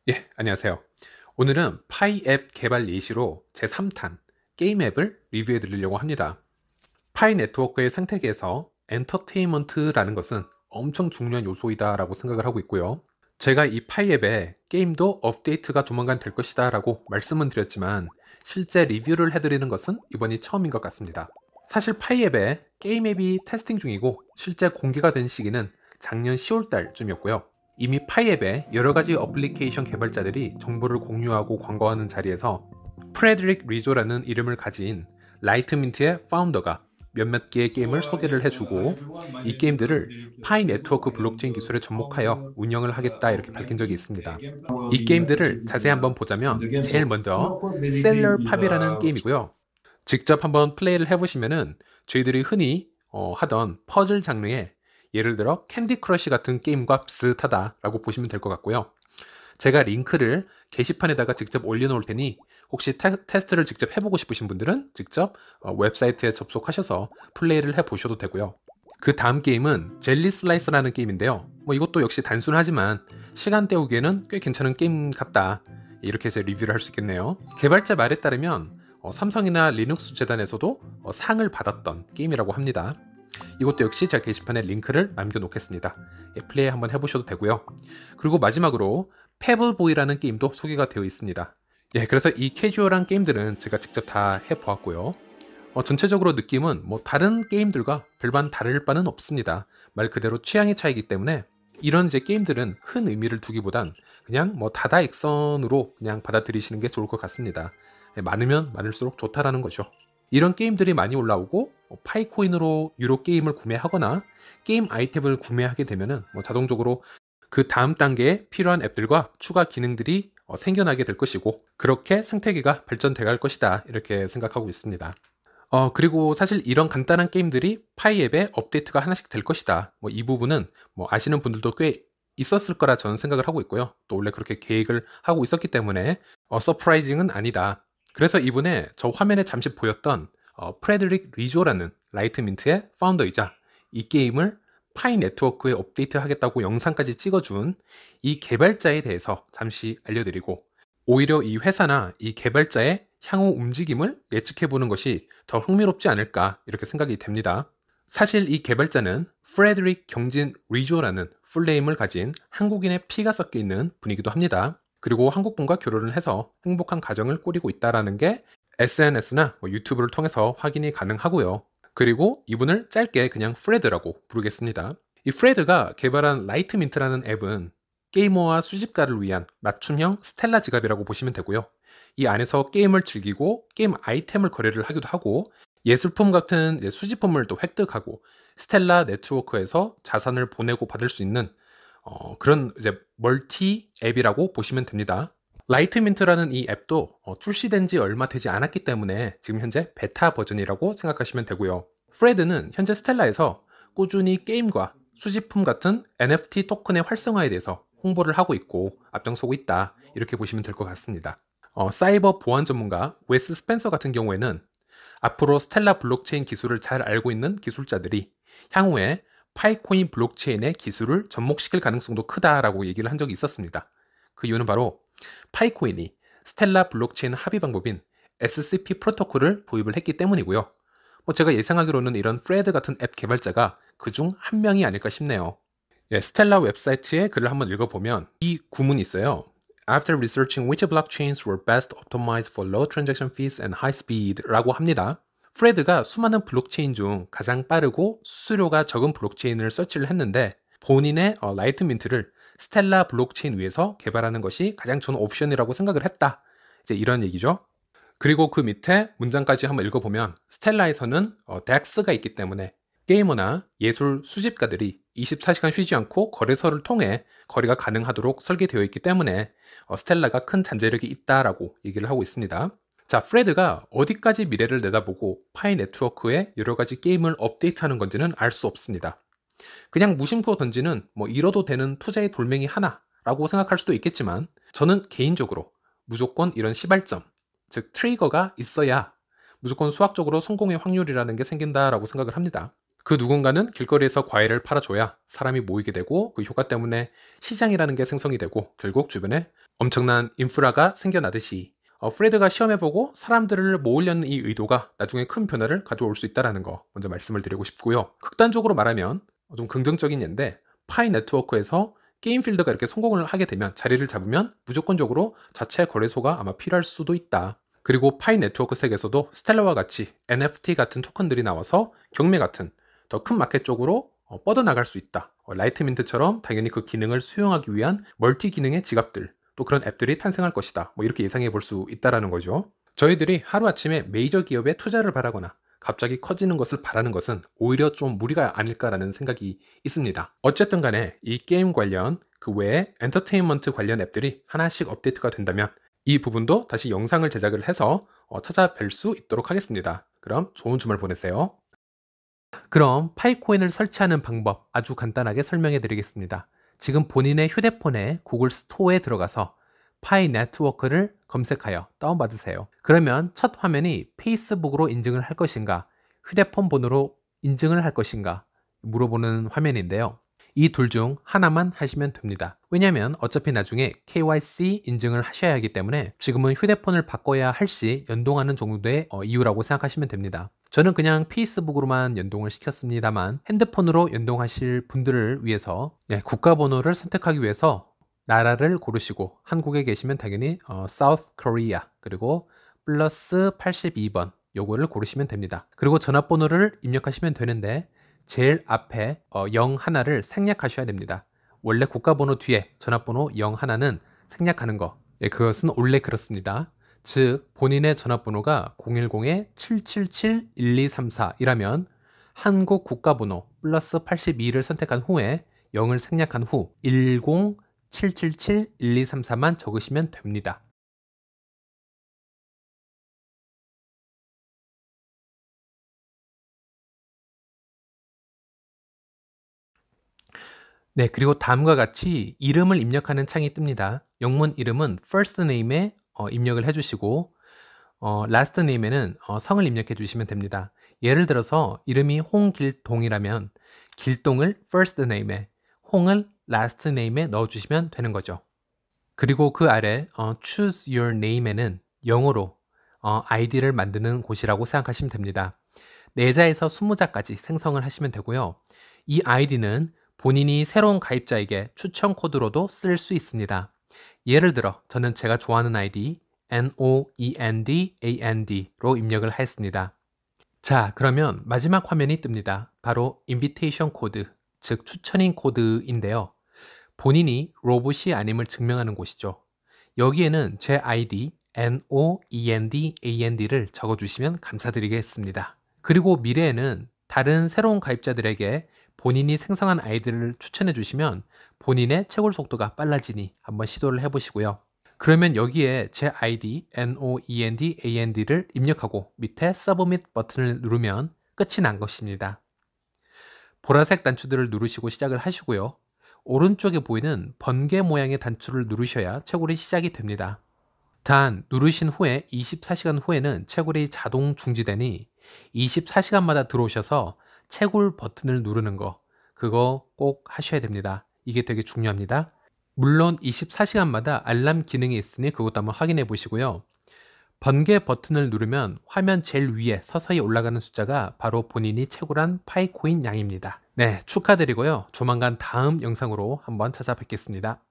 예, 안녕하세요. 오늘은 파이 앱 개발 예시로 제3탄 게임 앱을 리뷰해 드리려고 합니다. 파이 네트워크의 생태계에서 엔터테인먼트라는 것은 엄청 중요한 요소이다 라고 생각을 하고 있고요. 제가 이 파이 앱에 게임도 업데이트가 조만간 될 것이다 라고 말씀은 드렸지만 실제 리뷰를 해드리는 것은 이번이 처음인 것 같습니다. 사실 파이 앱에 게임 앱이 테스팅 중이고 실제 공개가 된 시기는 작년 10월달쯤이었고요. 이미 파이앱에 여러가지 어플리케이션 개발자들이 정보를 공유하고 광고하는 자리에서 프레드릭 리조라는 이름을 가진 라이트민트의 파운더가 몇몇 개의 게임을 소개를 해주고 이 게임들을 파이 네트워크 블록체인 기술에 접목하여 운영을 하겠다 이렇게 밝힌 적이 있습니다. 이 게임들을 자세히 한번 보자면 제일 먼저 셀러 팝이라는 게임이고요. 직접 한번 플레이를 해보시면은 저희들이 흔히 하던 퍼즐 장르의 예를 들어 캔디 크러쉬 같은 게임과 비슷하다라고 보시면 될 것 같고요. 제가 링크를 게시판에다가 직접 올려놓을 테니 혹시 테스트를 직접 해보고 싶으신 분들은 직접 웹사이트에 접속하셔서 플레이를 해보셔도 되고요. 그 다음 게임은 젤리 슬라이스라는 게임인데요. 이것도 역시 단순하지만 시간 때우기에는 꽤 괜찮은 게임 같다. 이렇게 해서 리뷰를 할 수 있겠네요. 개발자 말에 따르면 삼성이나 리눅스 재단에서도 상을 받았던 게임이라고 합니다. 이것도 역시 제가 게시판에 링크를 남겨놓겠습니다. 플레이 한번 해보셔도 되고요. 그리고 마지막으로 페블보이라는 게임도 소개가 되어 있습니다. 그래서 이 캐주얼한 게임들은 제가 직접 다 해보았고요. 전체적으로 느낌은 다른 게임들과 별반 다를 바는 없습니다. 말 그대로 취향의 차이기 때문에 이런 이제 게임들은 큰 의미를 두기보단 그냥 다다익선으로 그냥 받아들이시는 게 좋을 것 같습니다. 많으면 많을수록 좋다라는 거죠. 이런 게임들이 많이 올라오고 파이코인으로 유료 게임을 구매하거나 게임 아이템을 구매하게 되면 자동적으로 그 다음 단계에 필요한 앱들과 추가 기능들이 생겨나게 될 것이고 그렇게 생태계가 발전돼 갈 것이다 이렇게 생각하고 있습니다. 그리고 사실 이런 간단한 게임들이 파이 앱에 업데이트가 하나씩 될 것이다. 이 부분은 아시는 분들도 꽤 있었을 거라 저는 생각을 하고 있고요. 또 원래 그렇게 계획을 하고 있었기 때문에 서프라이징은 아니다. 그래서 이번에 저 화면에 잠시 보였던 프레드릭 리조라는 라이트민트의 파운더이자 이 게임을 파이 네트워크에 업데이트 하겠다고 영상까지 찍어준 이 개발자에 대해서 잠시 알려드리고 오히려 이 회사나 이 개발자의 향후 움직임을 예측해보는 것이 더 흥미롭지 않을까 이렇게 생각이 됩니다. 사실 이 개발자는 프레드릭 경진 리조라는 풀네임을 가진 한국인의 피가 섞여 있는 분이기도 합니다. 그리고 한국분과 결혼을 해서 행복한 가정을 꾸리고 있다는 게 SNS나 유튜브를 통해서 확인이 가능하고요. 그리고 이분을 짧게 그냥 프레드라고 부르겠습니다. 이 프레드가 개발한 라이트민트라는 앱은 게이머와 수집가를 위한 맞춤형 스텔라 지갑이라고 보시면 되고요. 이 안에서 게임을 즐기고 게임 아이템을 거래를 하기도 하고 예술품 같은 수집품을 또 획득하고 스텔라 네트워크에서 자산을 보내고 받을 수 있는 그런 이제 멀티 앱이라고 보시면 됩니다. 라이트민트라는 이 앱도 출시된 지 얼마 되지 않았기 때문에 지금 현재 베타 버전이라고 생각하시면 되고요. 프레드는 현재 스텔라에서 꾸준히 게임과 수집품 같은 NFT 토큰의 활성화에 대해서 홍보를 하고 있고 앞장서고 있다 이렇게 보시면 될 것 같습니다. 사이버 보안 전문가 웨스 스펜서 같은 경우에는 앞으로 스텔라 블록체인 기술을 잘 알고 있는 기술자들이 향후에 파이코인 블록체인의 기술을 접목시킬 가능성도 크다라고 얘기를 한 적이 있었습니다. 그 이유는 바로 파이코인이 스텔라 블록체인 합의 방법인 SCP 프로토콜을 도입을 했기 때문이고요. 제가 예상하기로는 이런 프레드 같은 앱 개발자가 그중 한 명이 아닐까 싶네요. 스텔라 웹사이트에 글을 한번 읽어보면 이 구문이 있어요. After researching which blockchains were best optimized for low transaction fees and high speed 라고 합니다. 프레드가 수많은 블록체인 중 가장 빠르고 수수료가 적은 블록체인을 서치를 했는데 본인의 라이트민트를 스텔라 블록체인 위에서 개발하는 것이 가장 좋은 옵션이라고 생각을 했다. 이제 이런 얘기죠. 그리고 그 밑에 문장까지 한번 읽어보면 스텔라에서는 덱스가 있기 때문에 게이머나 예술 수집가들이 24시간 쉬지 않고 거래소를 통해 거래가 가능하도록 설계되어 있기 때문에 스텔라가 큰 잠재력이 있다라고 얘기를 하고 있습니다. 자, 프레드가 어디까지 미래를 내다보고 파이 네트워크에 여러 가지 게임을 업데이트하는 건지는 알 수 없습니다. 그냥 무심코 던지는 잃어도 되는 투자의 돌멩이 하나라고 생각할 수도 있겠지만 저는 개인적으로 무조건 이런 시발점, 즉 트리거가 있어야 무조건 수학적으로 성공의 확률이라는 게 생긴다라고 생각을 합니다. 그 누군가는 길거리에서 과일을 팔아줘야 사람이 모이게 되고 그 효과 때문에 시장이라는 게 생성이 되고 결국 주변에 엄청난 인프라가 생겨나듯이 프레드가 시험해보고 사람들을 모으려는 이 의도가 나중에 큰 변화를 가져올 수 있다는 거 먼저 말씀을 드리고 싶고요. 극단적으로 말하면 좀 긍정적인 예인데, 파이 네트워크에서 게임 필드가 이렇게 성공을 하게 되면, 자리를 잡으면 무조건적으로 자체 거래소가 아마 필요할 수도 있다. 그리고 파이 네트워크 세계에서도 스텔라와 같이 NFT 같은 토큰들이 나와서 경매 같은 더 큰 마켓 쪽으로 뻗어나갈 수 있다. 라이트민트처럼 당연히 그 기능을 수용하기 위한 멀티 기능의 지갑들, 또 그런 앱들이 탄생할 것이다. 이렇게 예상해 볼 수 있다는 거죠. 저희들이 하루아침에 메이저 기업에 투자를 바라거나 갑자기 커지는 것을 바라는 것은 오히려 좀 무리가 아닐까라는 생각이 있습니다. 어쨌든 간에 이 게임 관련 그 외에 엔터테인먼트 관련 앱들이 하나씩 업데이트가 된다면 이 부분도 다시 영상을 제작을 해서 찾아뵐 수 있도록 하겠습니다. 그럼 좋은 주말 보내세요. 그럼 파이코인을 설치하는 방법 아주 간단하게 설명해 드리겠습니다. 지금 본인의 휴대폰에 구글 스토어에 들어가서 파이 네트워크를 검색하여 다운받으세요. 그러면 첫 화면이 페이스북으로 인증을 할 것인가, 휴대폰 번호로 인증을 할 것인가 물어보는 화면인데요. 이 둘 중 하나만 하시면 됩니다. 왜냐하면 어차피 나중에 KYC 인증을 하셔야 하기 때문에 지금은 휴대폰을 바꿔야 할 시 연동하는 정도의 이유라고 생각하시면 됩니다. 저는 그냥 페이스북으로만 연동을 시켰습니다만, 핸드폰으로 연동하실 분들을 위해서 국가번호를 선택하기 위해서 나라를 고르시고, 한국에 계시면 당연히 South Korea 그리고 플러스 82번 요거를 고르시면 됩니다. 그리고 전화번호를 입력하시면 되는데 제일 앞에 0 하나를 생략하셔야 됩니다. 원래 국가번호 뒤에 전화번호 0 하나는 생략하는 거, 그것은 원래 그렇습니다. 즉 본인의 전화번호가 010-777-1234 이라면 한국 국가번호 플러스 82를 선택한 후에 0을 생략한 후 10-777-1234만 적으시면 됩니다. 네, 그리고 다음과 같이 이름을 입력하는 창이 뜹니다. 영문 이름은 first name에 입력을 해주시고, last name에는 성을 입력해 주시면 됩니다. 예를 들어서 이름이 홍길동이라면 길동을 first name에, 홍을 last name에 넣어주시면 되는 거죠. 그리고 그 아래 choose your name에는 영어로 아이디를 만드는 곳이라고 생각하시면 됩니다. 4자에서 20자까지 생성을 하시면 되고요. 이 아이디는 본인이 새로운 가입자에게 추천 코드로도 쓸 수 있습니다. 예를 들어 저는 제가 좋아하는 아이디 NOENDAND로 입력을 했습니다. 자, 그러면 마지막 화면이 뜹니다. 바로 인비테이션 코드, 즉 추천인 코드인데요. 본인이 로봇이 아님을 증명하는 곳이죠. 여기에는 제 아이디 NOENDAND를 적어주시면 감사드리겠습니다. 그리고 미래에는 다른 새로운 가입자들에게 본인이 생성한 아이디를 추천해 주시면 본인의 채굴 속도가 빨라지니 한번 시도를 해보시고요. 그러면 여기에 제 아이디 NOENDAND를 입력하고 밑에 Submit 버튼을 누르면 끝이 난 것입니다. 보라색 단추들을 누르시고 시작을 하시고요. 오른쪽에 보이는 번개 모양의 단추를 누르셔야 채굴이 시작이 됩니다. 단 누르신 후에 24시간 후에는 채굴이 자동 중지되니 24시간마다 들어오셔서 채굴 버튼을 누르는 거, 그거 꼭 하셔야 됩니다. 이게 되게 중요합니다. 물론 24시간마다 알람 기능이 있으니 그것도 한번 확인해 보시고요. 번개 버튼을 누르면 화면 제일 위에 서서히 올라가는 숫자가 바로 본인이 채굴한 파이코인 양입니다. 네, 축하드리고요. 조만간 다음 영상으로 한번 찾아뵙겠습니다.